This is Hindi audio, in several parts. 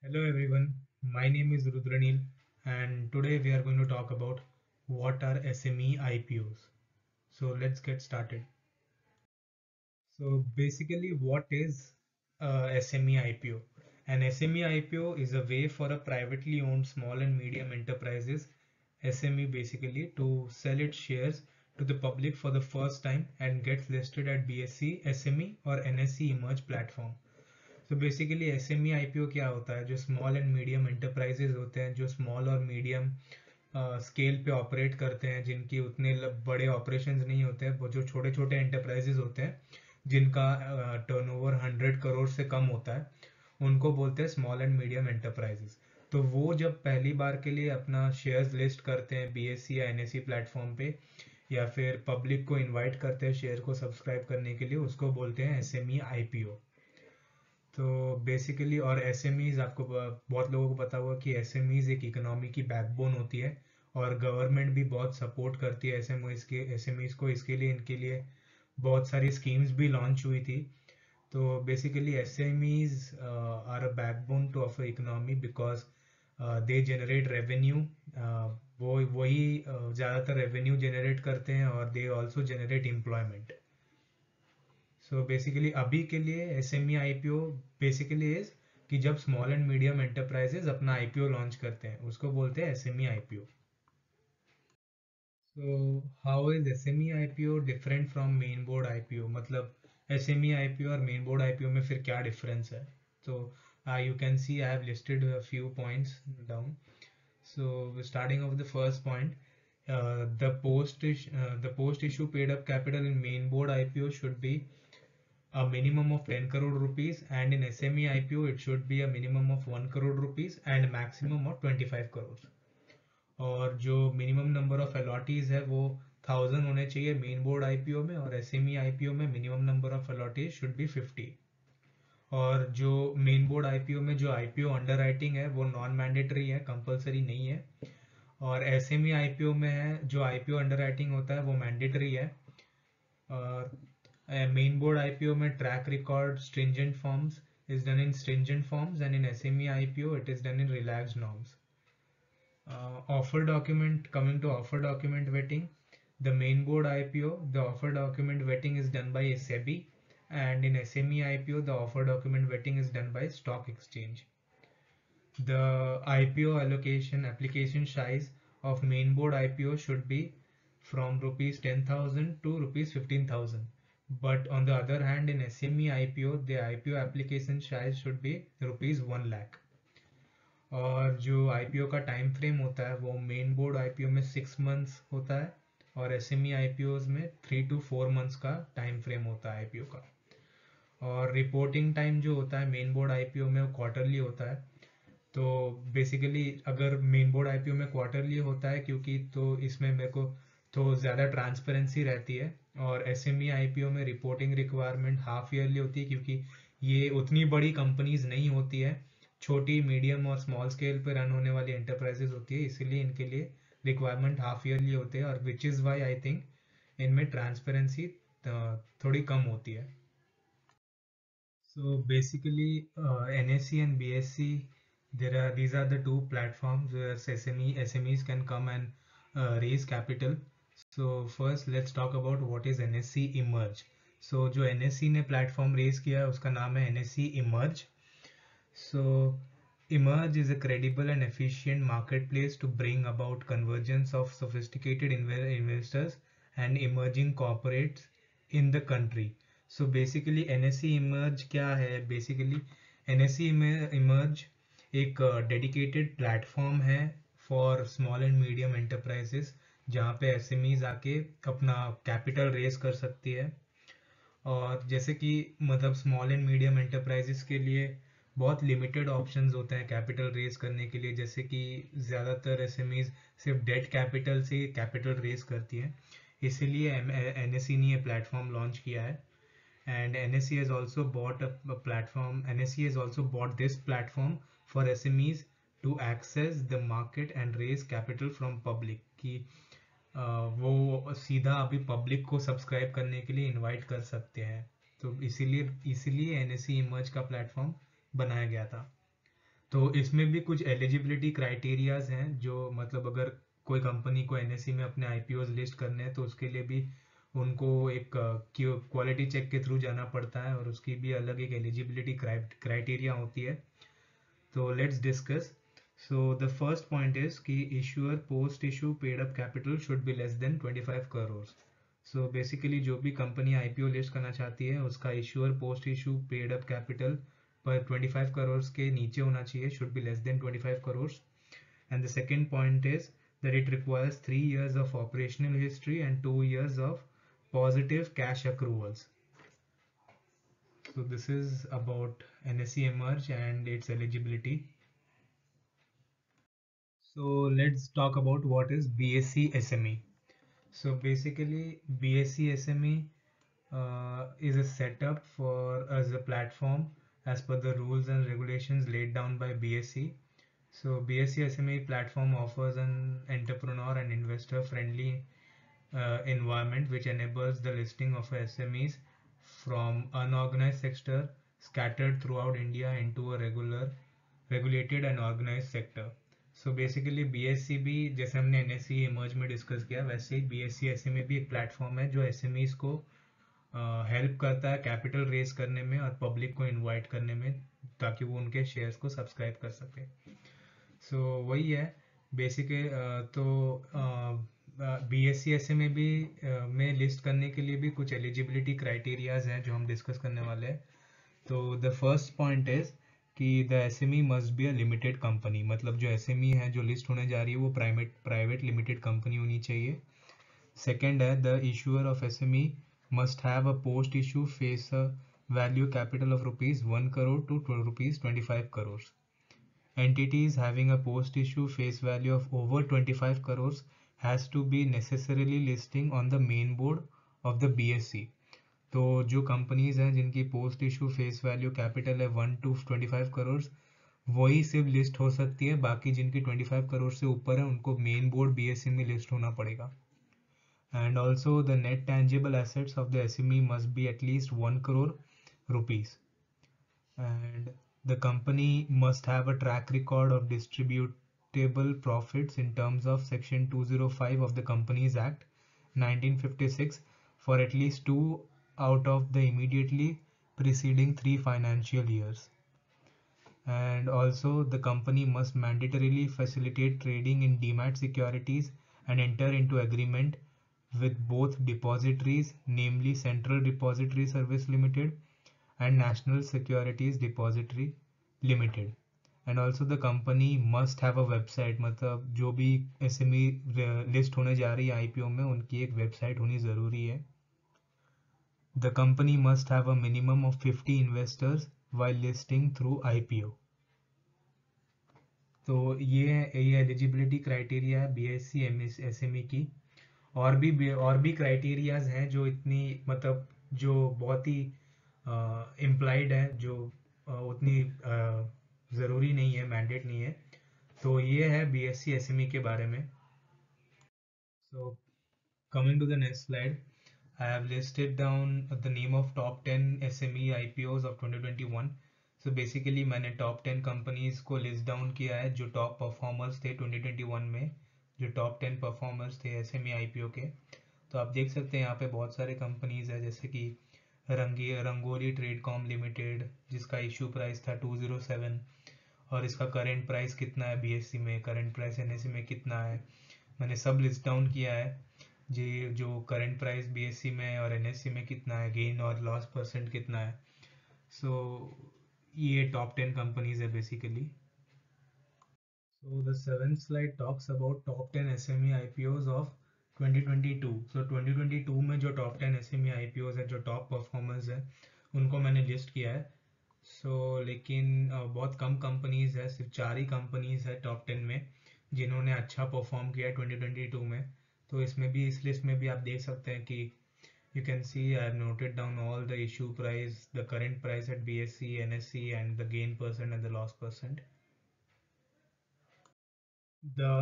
Hello everyone, my name is Rudranil and today we are going to talk about what are SME IPOs. So let's get started. So basically what is SME IPO? An SME IPO is a way for a privately owned small and medium enterprises SME basically to sell its shares to the public for the first time and gets listed at BSE, SME or NSE emerge platform. तो बेसिकली एसएमई आईपीओ क्या होता है? जो स्मॉल एंड मीडियम एंटरप्राइजेज होते हैं, जो स्मॉल और मीडियम स्केल पे ऑपरेट करते हैं, जिनकी उतने बड़े ऑपरेशंस नहीं होते हैं, वो जो छोटे छोटे एंटरप्राइजेज होते हैं जिनका टर्नओवर 100 करोड़ से कम होता है, उनको बोलते हैं स्मॉल एंड मीडियम एंटरप्राइजेज। तो वो जब पहली बार के लिए अपना शेयर्स लिस्ट करते हैं बीएससी या एनएससी प्लेटफॉर्म पे, या फिर पब्लिक को इनवाइट करते हैं शेयर को सब्सक्राइब करने के लिए, उसको बोलते हैं एसएमई आईपीओ। तो बेसिकली और एसएमईज आपको बहुत लोगों को पता होगा कि एसएमईज एक इकोनॉमी की बैकबोन होती है और गवर्नमेंट भी बहुत सपोर्ट करती है एसएमईज को। इसके लिए इनके लिए बहुत सारी स्कीम्स भी लॉन्च हुई थी। तो basically SMEs are a backbone to of economy because they generate revenue. वो वही ज़्यादातर रेवेन्यू जनरेट करते हैं और they also generate employment. So basically अभी के लिए एसएमई आईपीओ बेसिकली इज कि जब स्मॉल एंड मीडियम एंटरप्राइजेस अपना आईपीओ लॉन्च करते हैं, उसको बोलते हैं SME IPO. So how is SME IPO different from main board IPO? मतलब एसएमई आईपीओ और मेन बोर्ड आईपीओ में फिर क्या डिफरेंस है? तो you can see I have listed a few points down. So starting off the first point, the post issue paid up capital in main board IPO should be a minimum of 10 crore rupees, and in SME IPO it should be a minimum of 1 crore rupees and maximum of 25 crores. और जो मिनिमम नंबर ऑफ अलॉटीज है वो 1000 होने चाहिए मेन बोर्ड आईपीओ में, और एसएमई आईपीओ में minimum number of allottees should be 50। और जो मेन बोर्ड आईपीओ में जो आईपीओ अंडर राइटिंग है वो नॉन मैंडेटरी है, कंपलसरी नहीं है। और एसएमई आईपीओ में है जो आईपीओ अंडर राइटिंग होता है वो मैंडेटरी है। और मेन बोर्ड आईपीओ में track record stringent forms is done in stringent forms, and in SME IPO it is done in relaxed norms. Offer document, coming to offer document vetting, the main board IPO, the offer document vetting is done by SEBI, and in SME IPO the offer document vetting is done by stock exchange. The IPO allocation application size of main board IPO should be from rupees 10,000 to rupees 15,000. But on the other hand, in SME IPO, the IPO application size should be rupees 1 lakh. और जो आईपीओ का टाइम फ्रेम होता है वो मेन बोर्ड आईपीओ में 6 मंथ्स होता है, और एसएमई आईपीओ में 3 to 4 मंथ्स का टाइम फ्रेम होता है आईपीओ का। और रिपोर्टिंग टाइम जो होता है मेन बोर्ड आईपीओ में वो क्वार्टरली होता है। तो बेसिकली अगर मेन बोर्ड आईपीओ में क्वार्टरली होता है क्योंकि तो इसमें मेरे को तो ज़्यादा ट्रांसपेरेंसी रहती है, और एसएमई आईपीओ में रिपोर्टिंग रिक्वायरमेंट हाफ ईयरली होती है क्योंकि ये उतनी बड़ी कंपनीज नहीं होती है, छोटी मीडियम और स्मॉल स्केल पे रन होने वाली एंटरप्राइजेस होती है, इसीलिए इनके लिए रिक्वायरमेंट हाफ ईयरली होते हैं, और which is why I think इनमें ट्रांसपेरेंसी थोड़ी कम होती है। So basically, NSE and BSC, these are the two platforms where SMEs can come and raise capital. So first, let's talk about what is NSE Emerge. So जो NSE ने platform raise किया है उसका नाम है NSE Emerge. So Emerge is a credible and efficient marketplace to bring about convergence of sophisticated investors and emerging corporates in the country. So basically NSE Emerge क्या है? Basically NSE Emerge एक dedicated platform है for small and medium enterprises, जहाँ पे SMEs आके अपना capital raise कर सकती है। और जैसे कि मतलब स्मॉल एंड मीडियम एंटरप्राइजेस के लिए बहुत लिमिटेड ऑप्शंस होते हैं कैपिटल रेज करने के लिए, जैसे कि ज़्यादातर एसएमईज सिर्फ डेट कैपिटल से कैपिटल रेज करती हैं, इसीलिए एनएसई ने ये प्लेटफॉर्म लॉन्च किया है। And NSE has also bought a platform, NSE has also bought this platform for SMEs to access the market and raise capital from public, कि वो सीधा अभी पब्लिक को सब्सक्राइब करने के लिए इनवाइट कर सकते हैं। तो इसीलिए इसीलिए एनएसई इमर्ज का प्लेटफॉर्म बनाया गया था। तो इसमें भी कुछ एलिजिबिलिटी क्राइटेरियाज हैं, जो मतलब अगर कोई कंपनी को एनएससी में अपने आईपीओज लिस्ट करने हैं तो उसके लिए भी उनको एक क्वालिटी चेक के थ्रू जाना पड़ता है, और उसकी भी अलग एक एलिजिबिलिटी क्राइटेरिया होती है. तो let's discuss. So the first point is कि issuer post issue paid up capital should be less than 25 crore. So basically जो भी कंपनी आईपीओ लिस्ट करना चाहती है उसका issuer post issue paid up capital पर 25 करोड़ के नीचे होना चाहिए, should be less than 25 crore. And the second point is that it requires 3 years of operational history and 2 years of positive cash accruals. So this is about NSE Emerge and its eligibility. So let's talk about what is BSc SME. So basically BSc SME is a setup for as a platform as per the rules and regulations laid down by BSc. So BSc SME platform offers an entrepreneur and investor friendly environment which enables the listing of SMEs from unorganized sector scattered throughout India into a regulated and organized sector. So basically BSc भी जैसे हमने NSE emerge में डिस्कस किया वैसे ही BSc SME भी एक प्लेटफॉर्म है जो SMEs को हेल्प करता है कैपिटल रेज करने में और पब्लिक को इनवाइट करने में, ताकि वो उनके शेयर्स को सब्सक्राइब कर सके. सो वही है बेसिक. तो BSc SME भी में लिस्ट करने के लिए भी कुछ एलिजिबिलिटी क्राइटेरियाज हैं जो हम डिस्कस करने वाले हैं. तो द फर्स्ट पॉइंट इज कि the SME must be a limited company, मतलब जो SME है जो लिस्ट होने जा रही है वो प्राइवेट लिमिटेड कंपनी होनी चाहिए. सेकेंड है the issuer of SME must have a post issue face a value capital of rupees 1 crore to rupees 25 crores. Entities having a post issue face value of over 25 crores has to be necessarily listing on the main board of the BSc. तो जो कंपनीज हैं जिनकी post issue face value capital है 1 to 25 करोड़ वही सिर्फ लिस्ट हो सकती है, बाकी जिनकी 25 करोड़ से ऊपर है उनको मेन बोर्ड BSc में लिस्ट होना पड़ेगा. And also the net tangible assets of the SME must be at least 1 crore rupees. And the company must have a track record of distributable profits in terms of Section 205 of the Companies Act 1956 for at least 2 out of the immediately preceding 3 financial years. And also the company must mandatorily facilitate trading in demat securities and enter into agreement with both depositories, namely Central Depository Service Limited and National Securities Depository Limited. And also the company must have a website, मतलब जो भी SME लिस्ट होने जा रही है IPO में उनकी एक वेबसाइट होनी ज़रूरी है. The company must have a minimum of 50 investors while listing through IPO. तो ये एलिजिबिलिटी क्राइटेरिया है BSc SME की. और भी क्राइटेरियाज हैं जो इतनी मतलब जो बहुत ही इम्प्लाइड है, जो उतनी ज़रूरी नहीं है, मैंडेट नहीं है. तो ये है BSc SME के बारे में. So coming to the next slide, I have listed down the name of top 10 SME IPOs of 2021. So basically मैंने top 10 कंपनीज को लिस्ट डाउन किया है जो टॉप परफॉर्मर्स थे 2021 में, जो टॉप 10 परफॉर्मर्स थे SME IPO के. तो आप देख सकते हैं यहाँ पे बहुत सारे कंपनीज है जैसे कि रंगोली ट्रेडकॉम लिमिटेड जिसका इशू प्राइस था 207, और इसका करंट प्राइस कितना है BSc में, करंट प्राइस NSE में कितना है, मैंने सब लिस्ट डाउन किया है. जी जो करंट प्राइस BSc में और NSE में कितना है, गेन और लॉस परसेंट कितना है. सो ये टॉप 10 कंपनीज है basically. So the seventh slide talks about top 10 SME IPOs of 2022. सो 2022 में जो टॉप 10 SME IPOs है, जो टॉप परफॉर्मर्स है, उनको मैंने लिस्ट किया है. लेकिन बहुत कम कंपनीज है, सिर्फ 4 ही कंपनीज है टॉप 10 में जिन्होंने अच्छा परफॉर्म किया 2022 में. तो इसमें भी इस लिस्ट में भी आप देख सकते हैं कि you can see I have noted down all the issue price, the current price at BSc, NSE, and the gain percent and the loss percent. The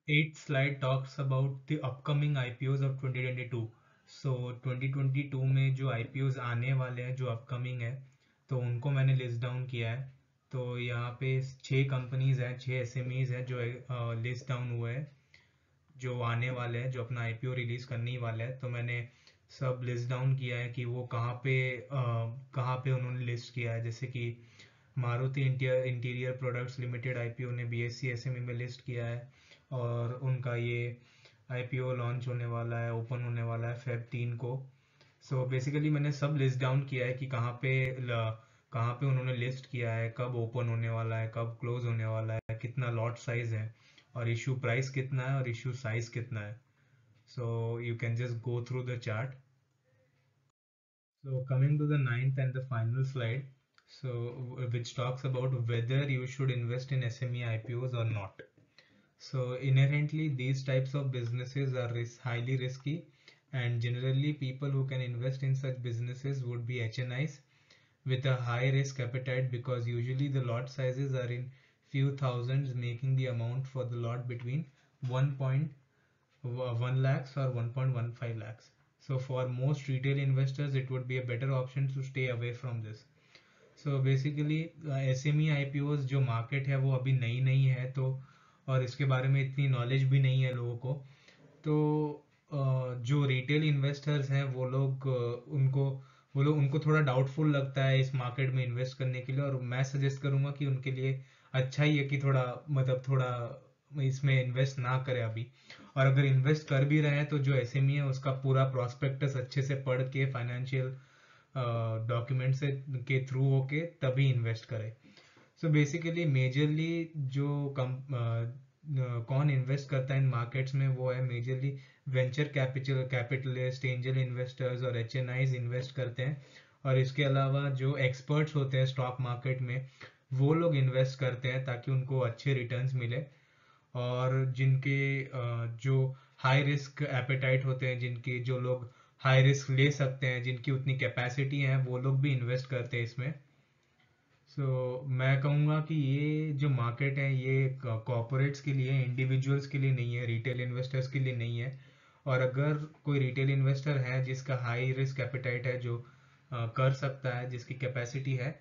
eighth slide talks about the upcoming IPOs of 2022. So 2022 में जो IPOs आने वाले हैं जो अपकमिंग है तो उनको मैंने लिस्ट डाउन किया है. तो यहाँ पे 6 कंपनीज हैं, 6 SMEs हैं जो लिस्ट डाउन हुए हैं, जो आने वाले हैं, जो अपना आईपीओ रिलीज करने ही वाले हैं। तो मैंने सब लिस्ट डाउन किया है कि वो कहाँ पे उन्होंने लिस्ट किया है। जैसे कि Maruti interior products limited IPO ने बीएससी एसएमई में लिस्ट किया है, और उनका ये आईपीओ लॉन्च होने वाला है, ओपन होने वाला है Feb 3 को। सो बेसिकली मैंने सब लिस्ट डाउन किया है कि कहाँ पे उन्होंने लिस्ट किया है, कब ओपन होने वाला है, कब क्लोज होने वाला है, कितना लॉट साइज है, और इशू प्राइस कितना है, और इशू साइज कितना है। So you can just go through the chart. So coming to the ninth and the final slide, so which talks about whether you should invest in SME IPOs or not. So inherently, these types of businesses are highly risky, and generally, people who can invest in such businesses would be HNIs with a high risk appetite, because usually the lot sizes are in few thousands, making the amount for the lot between 1.1 lakhs or 1.15 lakhs. So for most retail investors, it would be a better option to stay away from this. So basically SME IPOs जो मार्केट है वो अभी नई नई है, तो और इसके बारे में इतनी नॉलेज भी नहीं है लोगों को। तो जो रिटेल इन्वेस्टर्स हैं वो लोग उनको थोड़ा डाउटफुल लगता है इस मार्केट में इन्वेस्ट करने के लिए, और मैं सजेस्ट करूंगा कि उनके लिए अच्छा ही है कि थोड़ा मतलब थोड़ा इसमें इन्वेस्ट ना करें अभी। और अगर इन्वेस्ट कर भी रहे हैं तो जो एसएमई है उसका पूरा प्रॉस्पेक्टस अच्छे से पढ़ के फाइनेंशियल डॉक्यूमेंट से के थ्रू होके तभी इन्वेस्ट करें। सो बेसिकली मेजरली जो कौन इन्वेस्ट करता है इन मार्केट्स में, वो है majorly venture capitalist, angel investors और एचएनआईज इन्वेस्ट करते हैं। और इसके अलावा जो एक्सपर्ट्स होते हैं स्टॉक मार्केट में, वो लोग इन्वेस्ट करते हैं ताकि उनको अच्छे रिटर्न्स मिले। और जिनके जो हाई रिस्क एपेटाइट होते हैं, जिनके जो लोग हाई रिस्क ले सकते हैं, जिनकी उतनी कैपेसिटी है, वो लोग भी इन्वेस्ट करते हैं इसमें। मैं कहूँगा कि ये जो मार्केट है ये कॉर्पोरेट्स के लिए, इंडिविजुअल्स के लिए नहीं है, रिटेल इन्वेस्टर्स के लिए नहीं है। और अगर कोई रिटेल इन्वेस्टर है जिसका हाई रिस्क एपेटाइट है, जो कर सकता है, जिसकी कैपेसिटी है,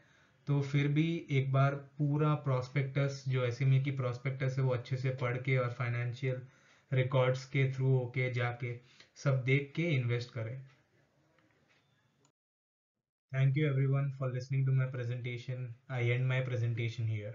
तो फिर भी एक बार पूरा प्रॉस्पेक्टस, जो एसएमई की प्रॉस्पेक्टस है, वो अच्छे से पढ़ के और फाइनेंशियल रिकॉर्ड्स के थ्रू होके जाके सब देख के इन्वेस्ट करें। Thank you everyone for listening to my presentation. I end my presentation here.